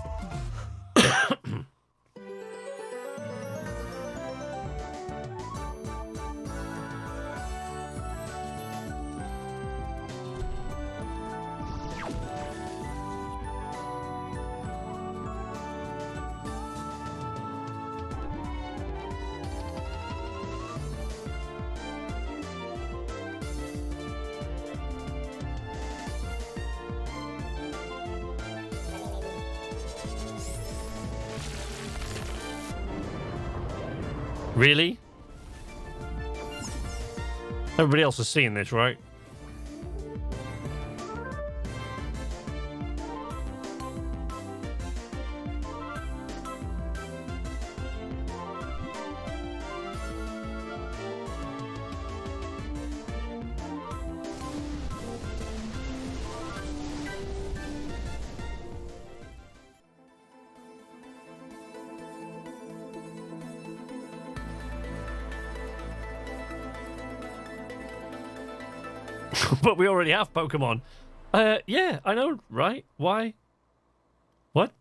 Really? Everybody else is seeing this, right? But we already have Pokemon. Yeah, I know, right? Why? What?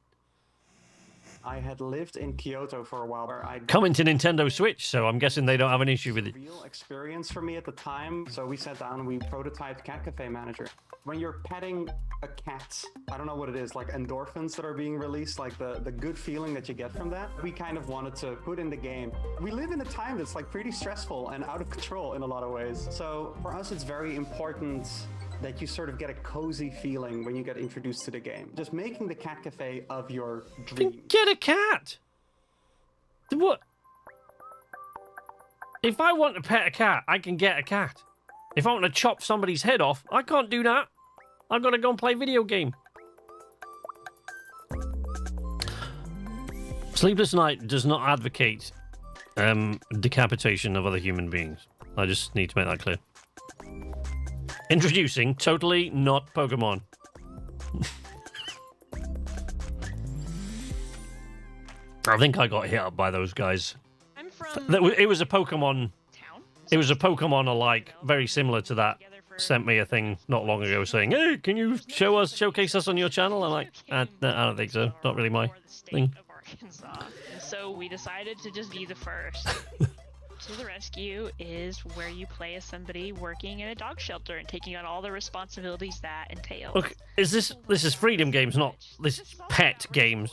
I had lived in Kyoto for a while where I coming to Nintendo Switch, so I'm guessing they don't have an issue with it. Real experience for me at the time. So we sat down and we prototyped Cat Cafe Manager. When you're petting a cat, I don't know what it is, like endorphins that are being released, like the good feeling that you get from that. We kind of wanted to put in the game. We live in a time that's like pretty stressful and out of control in a lot of ways. So for us, it's very important that you sort of get a cozy feeling when you get introduced to the game. Just making the cat cafe of your dream. Get a cat! What? If I want to pet a cat, I can get a cat. If I want to chop somebody's head off, I can't do that. I've got to go and play video game. Sleepless Night does not advocate decapitation of other human beings. I just need to make that clear. Introducing totally not Pokemon. I think I got hit up by those guys. I'm from... It was a Pokemon It was a Pokemon alike, very similar to that. Sent me a thing not long ago saying, "Hey, can you showcase us on your channel?" I'm like, no, I don't think so. Not really my thing. Arkansas. So we decided to just be the first. To the Rescue is where you play as somebody working in a dog shelter and taking on all the responsibilities that entails. Look, this is Freedom Games, not this pet games.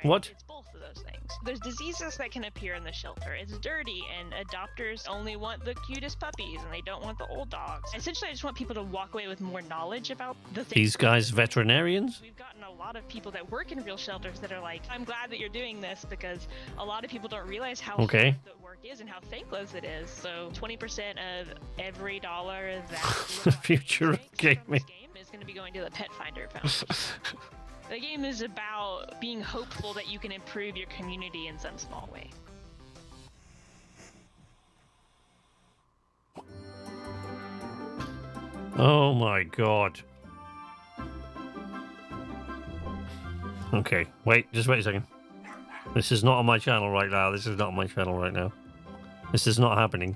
What? It's both of those things. There's diseases that can appear in the shelter. It's dirty, and adopters only want the cutest puppies, and they don't want the old dogs. Essentially, I just want people to walk away with more knowledge about the things. These guys veterinarians? We've gotten a lot of people that work in real shelters that are like, I'm glad that you're doing this, because a lot of people don't realize how hard the work is and how thankless it is. So 20% of every dollar that The future of gaming. is going to be going to the Pet Finder Foundation. The game is about being hopeful that you can improve your community in some small way. Oh my god. Okay, just wait a second. This is not on my channel right now. This is not on my channel right now. This is not happening.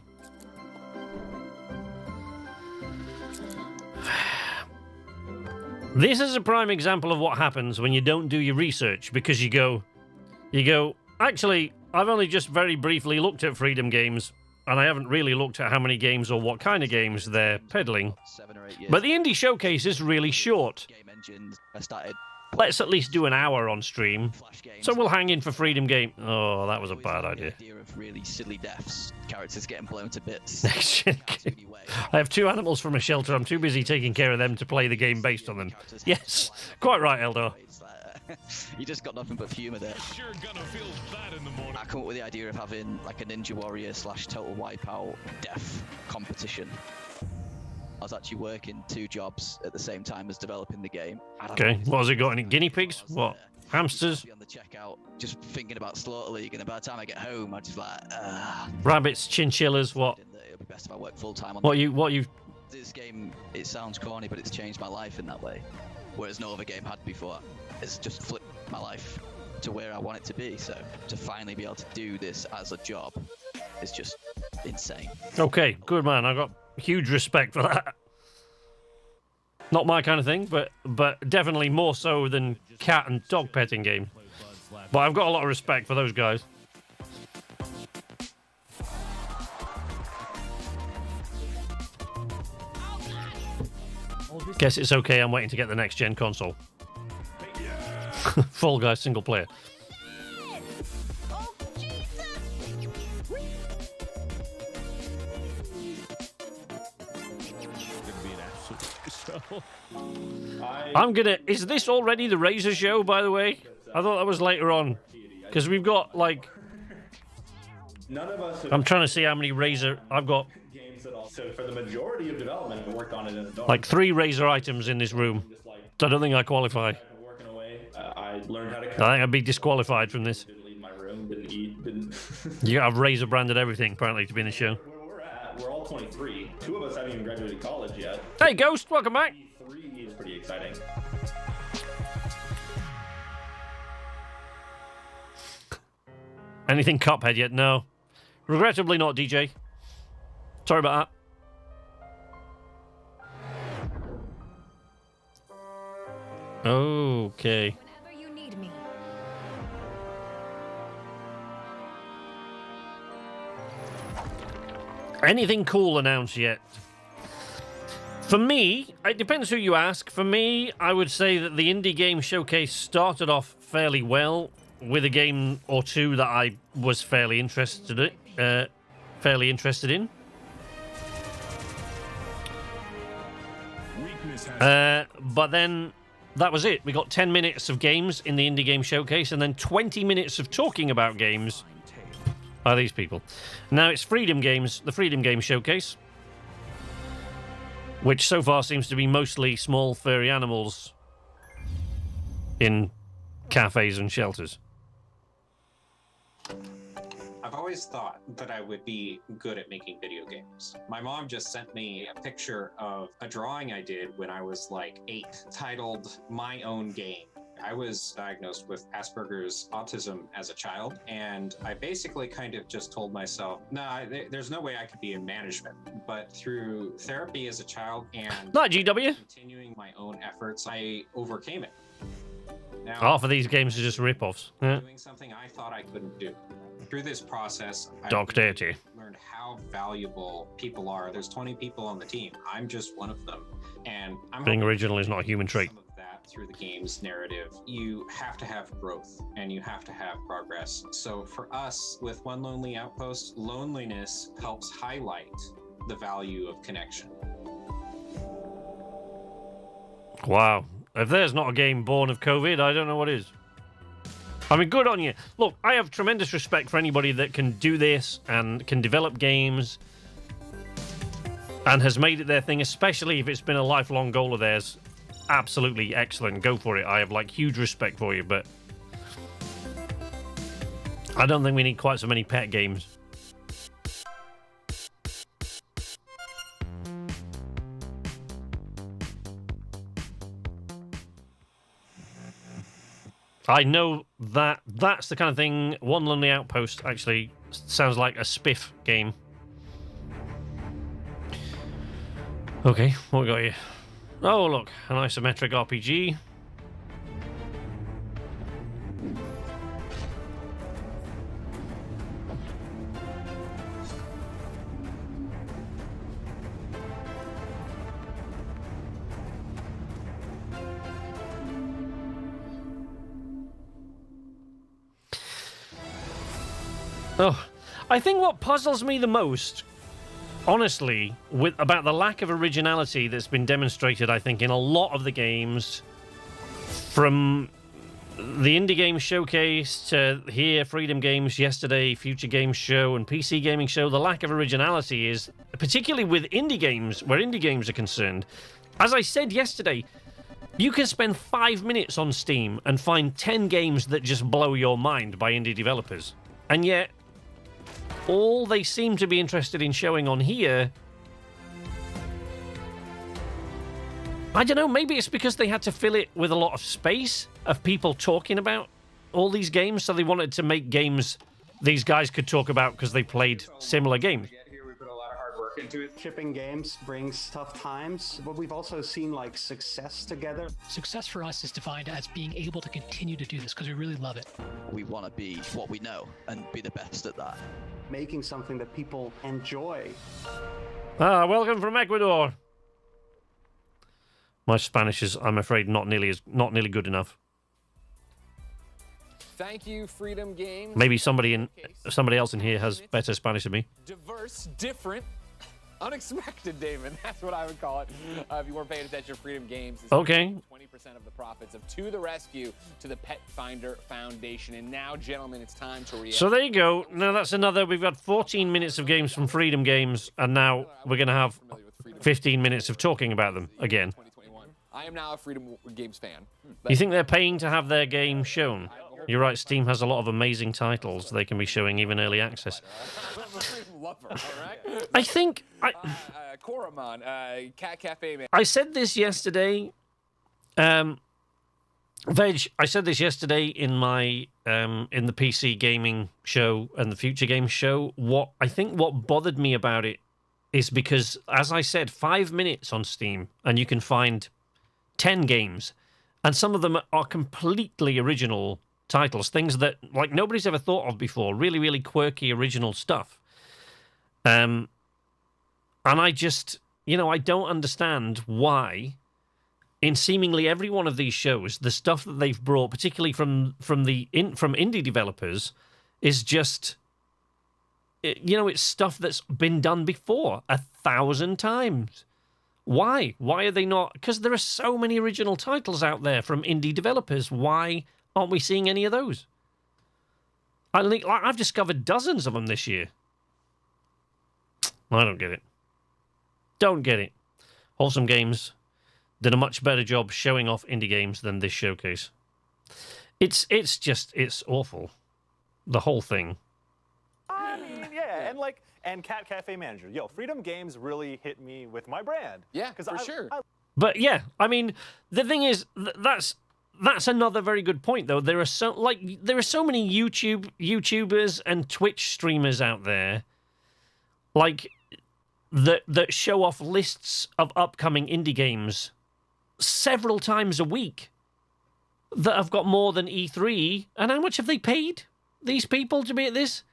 This is a prime example of what happens when you don't do your research, because you go, actually, I've only just very briefly looked at Freedom Games, and I haven't really looked at how many games or what kind of games they're peddling. But the Indie Showcase is really short. Let's at least do an hour on stream. So we'll hang in for Freedom Game. Oh, that was a bad idea. Of really silly deaths, characters getting blown to bits. Next gen game. I have 2 animals from a shelter. I'm too busy taking care of them to play the game based on them. Yes, quite right, Eldor. You just got nothing but humour there. Sure gonna feel bad in the morning. I come up with the idea of having like a Ninja Warrior / Total Wipeout death competition. I was actually working 2 jobs at the same time as developing the game. Okay, what has it got? Any guinea pigs? What? Hamsters? On the checkout, just thinking about Slaughter League, and by the time I get home, I just like, Rabbits, chinchillas, what? It'll be best if I work full time on. What you? This game, it sounds corny, but it's changed my life in that way, whereas no other game had before. It's just flipped my life to where I want it to be. So to finally be able to do this as a job is just insane. Okay, good man. I got huge respect for that. Not my kind of thing, but definitely more so than cat and dog petting game. But I've got a lot of respect for those guys. Guess it's okay, I'm waiting to get the next gen console. Fall Guys single player. I'm gonna. Is this already the Razer show, by the way? I thought that was later on. Because we've got, like. None of us. I'm trying to see how many Razer. I've got. Games at all. So for the majority of development, I worked on it in the dark. Like 3 Razer items in this room. I don't think I qualify. Working away, I learned how to. I think I'd be disqualified from this. Didn't leave my room. Didn't eat. Didn't. You gotta have Razer branded everything, apparently, to be in the show. We're all 23. 2 of us haven't even graduated college yet. Hey, Ghost, welcome back. 3 is pretty exciting. Anything Cuphead yet? No. Regrettably not, DJ. Sorry about that. Okay. Whenever you need me. Anything cool announced yet? For me, it depends who you ask. For me, I would say that the Indie Game Showcase started off fairly well with a game or 2 that I was fairly interested in. But then that was it. We got 10 minutes of games in the Indie Game Showcase and then 20 minutes of talking about games by these people. Now it's Freedom Games, the Freedom Game Showcase, which so far seems to be mostly small furry animals in cafes and shelters. I've always thought that I would be good at making video games. My mom just sent me a picture of a drawing I did when I was like 8, titled My Own Game. I was diagnosed with Asperger's autism as a child, and I basically kind of just told myself, there's no way I could be in management. But through therapy as a child and Not GW. continuing my own efforts, I overcame it. Now, Half of these games are just rip-offs. Yeah. doing something I thought I couldn't do. Through this process, I Dog dirty. learned how valuable people are. There's 20 people on the team. I'm just one of them. And I'm Being hoping original is not a human trait. some of that through the game's narrative. You have to have growth and you have to have progress. So for us, with One Lonely Outpost, loneliness helps highlight the value of connection. Wow. If there's not a game born of COVID, I don't know what is. I mean, good on you. Look, I have tremendous respect for anybody that can do this and can develop games and has made it their thing, especially if it's been a lifelong goal of theirs. Absolutely excellent. Go for it. I have, like, huge respect for you, but I don't think we need quite so many pet games. I know that that's the kind of thing. One Lonely Outpost actually sounds like a spiff game. Okay, what we got here? Oh, look, an isometric RPG. Oh, I think what puzzles me the most, honestly, about the lack of originality that's been demonstrated, I think, in a lot of the games, from the Indie Game Showcase to here, Freedom Games yesterday, Future Games Show, and PC Gaming Show, the lack of originality is, particularly with indie games, where indie games are concerned. As I said yesterday, you can spend 5 minutes on Steam and find 10 games that just blow your mind by indie developers. And yet, all they seem to be interested in showing on here, I don't know, maybe it's because they had to fill it with a lot of space of people talking about all these games, so they wanted to make games these guys could talk about because they played similar games. We put a lot of hard work into it. Shipping games brings tough times, but we've also seen like success together. Success for us is defined as being able to continue to do this because we really love it. We want to be what we know and be the best at that. Making something that people enjoy. Ah, welcome from Ecuador. My Spanish is, I'm afraid, not nearly good enough. Thank you, Freedom Games. Maybe somebody else in here has better Spanish than me. Diverse, different, unexpected, Damon. That's what I would call it. If you weren't paying attention, Freedom Games is okay. 20% of the profits of To the Rescue to the Pet Finder Foundation. And now, gentlemen, it's time to react. So there you go. Now that's another. We've got 14 minutes of games from Freedom Games, and now we're going to have 15 minutes of talking about them again. I am now a Freedom Games fan. You think they're paying to have their game shown? You're right, Steam has a lot of amazing titles they can be showing even early access. I think... Koromon, Cat Cafe Man. I said this yesterday... Veg, I said this yesterday in my in the PC gaming show and the Future Games show. What bothered me about it is because, as I said, 5 minutes on Steam, and you can find 10 games, and some of them are completely original titles, things that like nobody's ever thought of before, really, really quirky, original stuff. And I just, I don't understand why in seemingly every one of these shows, the stuff that they've brought, particularly from indie developers, is just, it's stuff that's been done before 1,000 times. Why? Why are they not? Because there are so many original titles out there from indie developers. Why aren't we seeing any of those? I've discovered dozens of them this year. I don't get it. Don't get it. Wholesome Games did a much better job showing off indie games than this showcase. It's awful. The whole thing. I mean, yeah, and Cat Cafe Manager. Yo, Freedom Games really hit me with my brand. Yeah, for sure. But yeah, I mean, the thing is, that's that's another very good point, though. There are so many YouTubers and Twitch streamers out there, like that show off lists of upcoming indie games several times a week that have got more than E3. And how much have they paid these people to be at this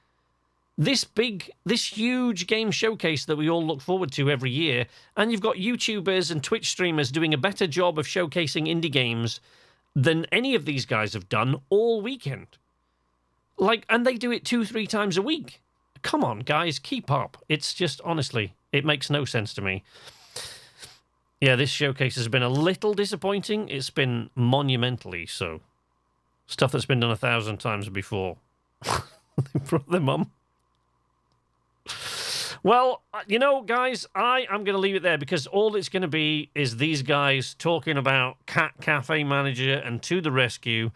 huge game showcase that we all look forward to every year? And you've got YouTubers and Twitch streamers doing a better job of showcasing indie games than any of these guys have done all weekend. And they do it 2-3 times a week. Come on, guys, keep up. It's just, honestly, it makes no sense to me. Yeah, this showcase has been a little disappointing. It's been monumentally so. Stuff that's been done 1,000 times before. They brought their mum. Well, guys, I am going to leave it there because all it's going to be is these guys talking about Cat Cafe Manager and To the Rescue.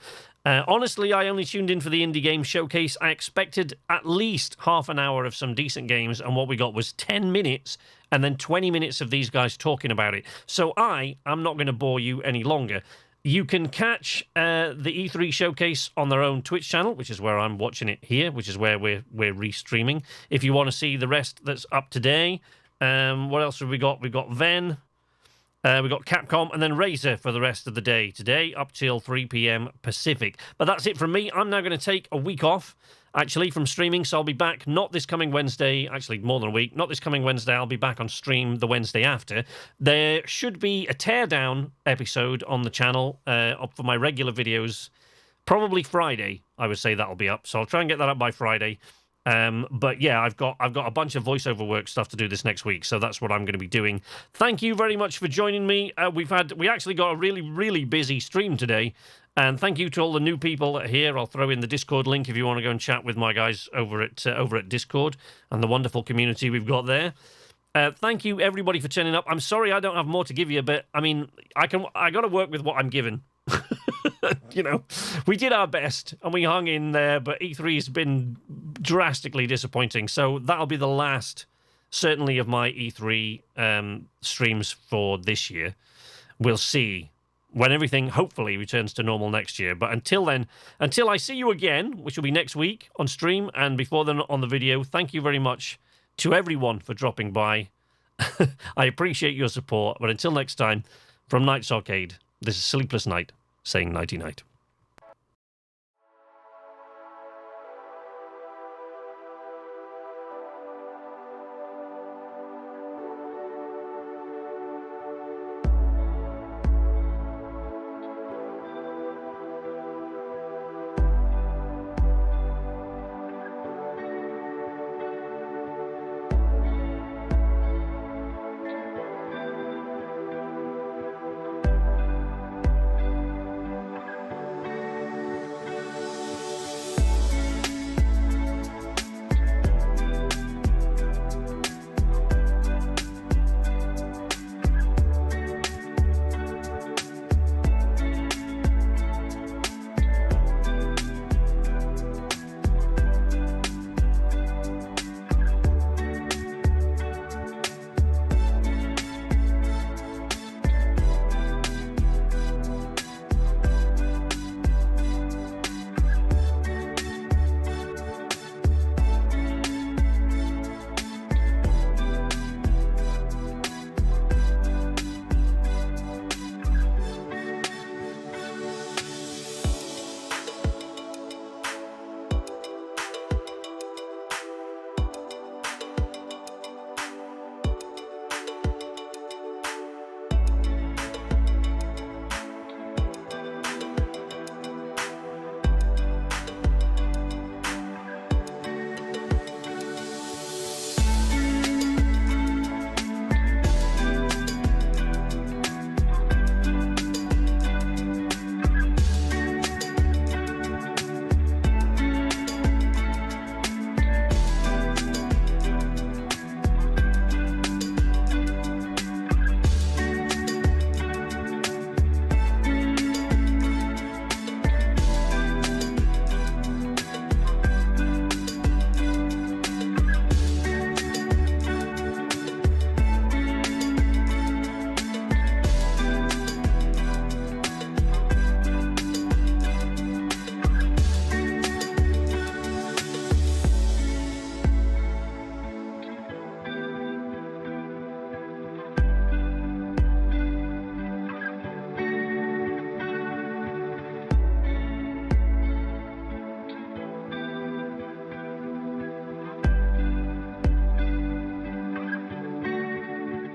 Honestly, I only tuned in for the Indie Game Showcase. I expected at least half an hour of some decent games, and what we got was 10 minutes and then 20 minutes of these guys talking about it. So I am not going to bore you any longer. You can catch the E3 showcase on their own Twitch channel, which is where I'm watching it here, which is where we're restreaming. If you want to see the rest that's up today, what else have we got? We've got Ven, we've got Capcom, and then Razer for the rest of the day today, up till 3 p.m. Pacific. But that's it from me. I'm now going to take a week off, actually, from streaming, so I'll be back not this coming Wednesday, actually more than a week, not this coming Wednesday, I'll be back on stream the Wednesday after. There should be a teardown episode on the channel up for my regular videos, probably Friday, I would say that'll be up, so I'll try and get that up by Friday. But yeah, I've got a bunch of voiceover work stuff to do this next week, so that's what I'm going to be doing. Thank you very much for joining me. We actually got a really, really busy stream today. And thank you to all the new people here. I'll throw in the Discord link if you want to go and chat with my guys over at Discord and the wonderful community we've got there. Thank you everybody for turning up. I'm sorry I don't have more to give you, but I mean, I got to work with what I'm given. We did our best and we hung in there, but E3 has been drastically disappointing. So that'll be the last, certainly, of my E3 streams for this year. We'll see when everything hopefully returns to normal next year. But until then, until I see you again, which will be next week on stream and before then on the video, thank you very much to everyone for dropping by. I appreciate your support. But until next time, from Night's Arcade, this is Sleepless Night saying nighty-night.